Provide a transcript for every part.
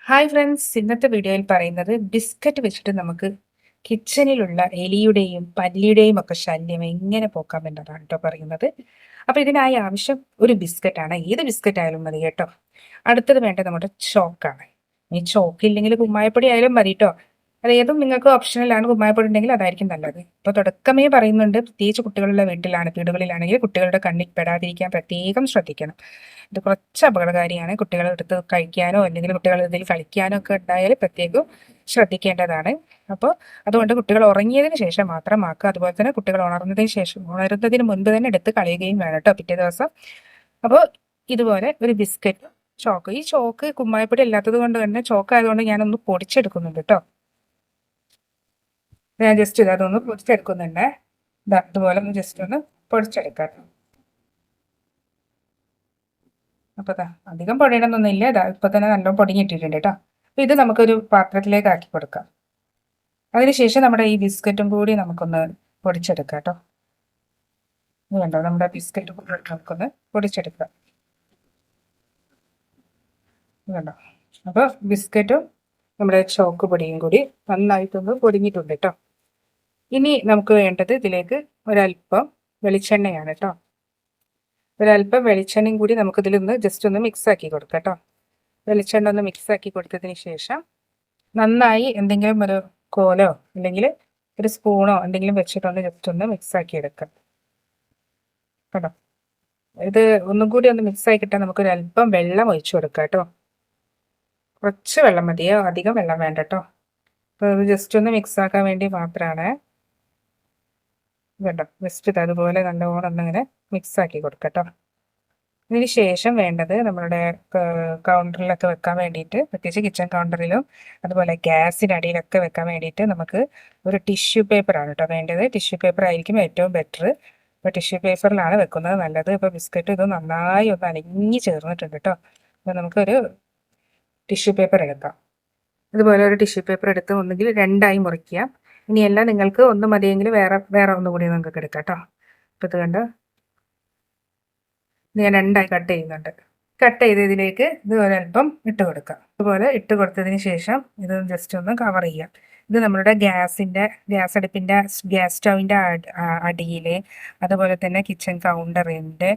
Hi friends, ഇന്നത്തെ വീഡിയോയിൽ പറയുന്നത് ബിസ്ക്കറ്റ് വെച്ചിട്ട് നമുക്ക് കിച്ചണിലുള്ള എലിയുടെയും പല്ലിയുടെയും ഒക്കെ ശല്യം എങ്ങനെ പോക്കാം എന്നതാണ് കേട്ടോ പറയുന്നത്. അപ്പൊ ഇതിനായി ആവശ്യം ഒരു ബിസ്ക്കറ്റ് ആണ്. ഏത് ബിസ്ക്കറ്റ് ആയാലും മതി കേട്ടോ. അടുത്തത് വേണ്ടത് നമ്മുടെ ചോക്കാണ്. ഈ ചോക്ക് ഇല്ലെങ്കിൽ കുമ്മായപ്പൊടി ആയാലും മതി കേട്ടോ. അത് ഏതും നിങ്ങൾക്ക് ഓപ്ഷനിലാണ്. കുമ്മായപ്പൊടി ഉണ്ടെങ്കിൽ അതായിരിക്കും നല്ലത്. ഇപ്പൊ തുടക്കമേ പറയുന്നുണ്ട്, പ്രത്യേകിച്ച് കുട്ടികളുടെ വീടുകളിലാണെങ്കിൽ കുട്ടികളുടെ കണ്ണിൽ പെടാതിരിക്കാൻ പ്രത്യേകം ശ്രദ്ധിക്കണം. ഇത് കുറച്ച് അപകടകാരിയാണ്. കുട്ടികൾ എടുത്ത് കഴിക്കാനോ അല്ലെങ്കിൽ കുട്ടികൾ ഇതിൽ കളിക്കാനോ ഒക്കെ ഉണ്ടായാൽ പ്രത്യേകം ശ്രദ്ധിക്കേണ്ടതാണ്. അപ്പോൾ അതുകൊണ്ട് കുട്ടികൾ ഉറങ്ങിയതിന് ശേഷം മാത്രം ആക്കുക. അതുപോലെ തന്നെ കുട്ടികൾ ഉണരുന്നതിന് മുൻപ് തന്നെ എടുത്ത് കളയുകയും വേണം കേട്ടോ പിറ്റേ ദിവസം. അപ്പോൾ ഇതുപോലെ ഒരു ബിസ്ക്കറ്റ് ചോക്ക്, ഈ ചോക്ക് കുമ്മായപ്പൊടി അല്ലാത്തത് കൊണ്ട് തന്നെ ചോക്ക് ആയതുകൊണ്ട് ഞാനൊന്ന് പൊടിച്ചെടുക്കുന്നുണ്ട് കേട്ടോ. ഞാൻ ജസ്റ്റ് അതൊന്ന് പൊടിച്ചെടുക്കുന്നുണ്ട്. അതുപോലെ ഒന്ന് ജസ്റ്റ് ഒന്ന് പൊടിച്ചെടുക്കാം. അപ്പൊ അധികം പൊടിയണമെന്നൊന്നുമില്ല. ഇപ്പൊ തന്നെ നല്ലോണം പൊടിഞ്ഞിട്ടിട്ടുണ്ട് കേട്ടോ. അപ്പൊ ഇത് നമുക്കൊരു പാത്രത്തിലേക്ക് ആക്കി കൊടുക്കാം. അതിനുശേഷം നമ്മുടെ ഈ ബിസ്ക്കറ്റും കൂടി നമുക്കൊന്ന് പൊടിച്ചെടുക്കാം കേട്ടോ. ഇത് കണ്ടോ, നമ്മുടെ ബിസ്ക്കറ്റ് കൂടി നമുക്കൊന്ന് പൊടിച്ചെടുക്കാം. കണ്ടോ, അപ്പൊ ബിസ്ക്കറ്റും നമ്മുടെ ചോക്ക് പൊടിയും കൂടി നന്നായിട്ടൊന്ന് പൊടിഞ്ഞിട്ടുണ്ട് കേട്ടോ. ഇനി നമുക്ക് വേണ്ടത് ഇതിലേക്ക് ഒരല്പം വെളിച്ചെണ്ണയാണ് കേട്ടോ. ഒരല്പം വെളിച്ചെണ്ണയും കൂടി നമുക്കിതിലൊന്ന് ജസ്റ്റ് ഒന്ന് മിക്സ് ആക്കി കൊടുക്കാം കേട്ടോ. വെളിച്ചെണ്ണ ഒന്ന് മിക്സ് ആക്കി കൊടുത്തതിന് ശേഷം നന്നായി എന്തെങ്കിലും ഒരു കോലോ അല്ലെങ്കിൽ ഒരു സ്പൂണോ എന്തെങ്കിലും വെച്ചിട്ടൊന്ന് ജസ്റ്റ് ഒന്ന് മിക്സ് ആക്കി എടുക്കാം കേട്ടോ. ഇത് ഒന്നും കൂടി ഒന്ന് മിക്സ് ആയി കിട്ടാൻ നമുക്കൊരു അല്പം വെള്ളം ഒഴിച്ചു കൊടുക്കാം കേട്ടോ. കുറച്ച് വെള്ളം മതിയോ, അധികം വെള്ളം വേണ്ട കേട്ടോ. അപ്പോൾ ഇത് ജസ്റ്റ് ഒന്ന് മിക്സ് ആക്കാൻ വേണ്ടി മാത്രമാണ്. വേണ്ട, ജസ്റ്റ് അതുപോലെ നല്ലോണം ഒന്നിങ്ങനെ മിക്സ് ആക്കി കൊടുക്കാം കേട്ടോ. ഇതിന് ശേഷം വേണ്ടത് നമ്മളുടെ കൗണ്ടറിലൊക്കെ വെക്കാൻ വേണ്ടിയിട്ട്, പ്രത്യേകിച്ച് കിച്ചൺ കൗണ്ടറിലും അതുപോലെ ഗ്യാസിനടിയിലൊക്കെ വെക്കാൻ വേണ്ടിയിട്ട് നമുക്ക് ഒരു ടിഷ്യൂ പേപ്പറാണ് കേട്ടോ വേണ്ടത്. ടിഷ്യൂ പേപ്പർ ആയിരിക്കും ഏറ്റവും ബെറ്റർ. ഇപ്പോൾ ടിഷ്യൂ പേപ്പറിലാണ് വെക്കുന്നത് നല്ലത്. ഇപ്പോൾ ബിസ്ക്കറ്റ് ഇത് നന്നായി ഒന്ന് അലിഞ്ഞ് ചേർന്നിട്ടുണ്ട് കേട്ടോ. അപ്പോൾ നമുക്കൊരു ടിഷ്യൂ പേപ്പർ എടുക്കാം. ഇതുപോലെ ഒരു ടിഷ്യൂ പേപ്പർ എടുത്ത് ഒന്നുകിൽ രണ്ടായി മുറിക്കുക. ഇനിയല്ല നിങ്ങൾക്ക് ഒന്ന് മതിയെങ്കിൽ വേറെ ഒന്നുകൂടി നിങ്ങൾക്ക് എടുക്കാം കേട്ടോ. അപ്പോൾ ഇത് കണ്ട് ഞാൻ രണ്ടായി കട്ട് ചെയ്യുന്നുണ്ട്. കട്ട് ചെയ്തതിലേക്ക് ഇത് ഒരല്പം ഇട്ട് കൊടുക്കാം. അതുപോലെ ഇട്ട് കൊടുത്തതിന് ശേഷം ഇത് ജസ്റ്റ് ഒന്ന് കവർ ചെയ്യാം. ഇത് നമ്മളുടെ ഗ്യാസ് അടുപ്പിൻ്റെ ഗ്യാസ് സ്റ്റൗവിൻ്റെ അടിയിൽ, അതുപോലെ തന്നെ കിച്ചൺ കൗണ്ടറിൻ്റെ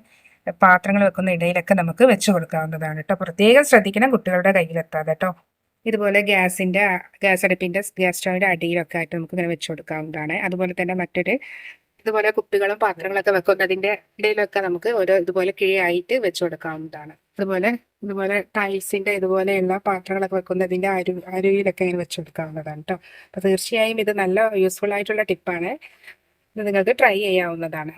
പാത്രങ്ങൾ വെക്കുന്ന ഇടയിലൊക്കെ നമുക്ക് വെച്ച് കൊടുക്കാവുന്നതാണ് കേട്ടോ. പ്രത്യേകം ശ്രദ്ധിക്കണം കുട്ടികളുടെ കയ്യിലെത്താതെ കേട്ടോ. ഇതുപോലെ ഗ്യാസ് അടുപ്പിൻ്റെ ഗ്യാസ് സ്റ്റൗവിൻ്റെ അടിയിലൊക്കെ ആയിട്ട് നമുക്ക് ഇങ്ങനെ വെച്ച് കൊടുക്കാവുന്നതാണ്. അതുപോലെ തന്നെ ഇതുപോലെ കുപ്പികളും പാത്രങ്ങളൊക്കെ വെക്കുന്നതിൻ്റെ ഇടയിലൊക്കെ നമുക്ക് ഓരോ ഇതുപോലെ കിഴിയായിട്ട് വെച്ച് കൊടുക്കാവുന്നതാണ്. ഇതുപോലെ ടൈൽസിൻ്റെ ഇതുപോലെയുള്ള പാത്രങ്ങളൊക്കെ വെക്കുന്നതിൻ്റെ അരുവിയിലൊക്കെ ഇങ്ങനെ വെച്ച് കൊടുക്കാവുന്നതാണ് കേട്ടോ. അപ്പോൾ തീർച്ചയായും ഇത് നല്ല യൂസ്ഫുൾ ആയിട്ടുള്ള ടിപ്പാണ്. ഇത് നിങ്ങൾക്ക് ട്രൈ ചെയ്യാവുന്നതാണ്.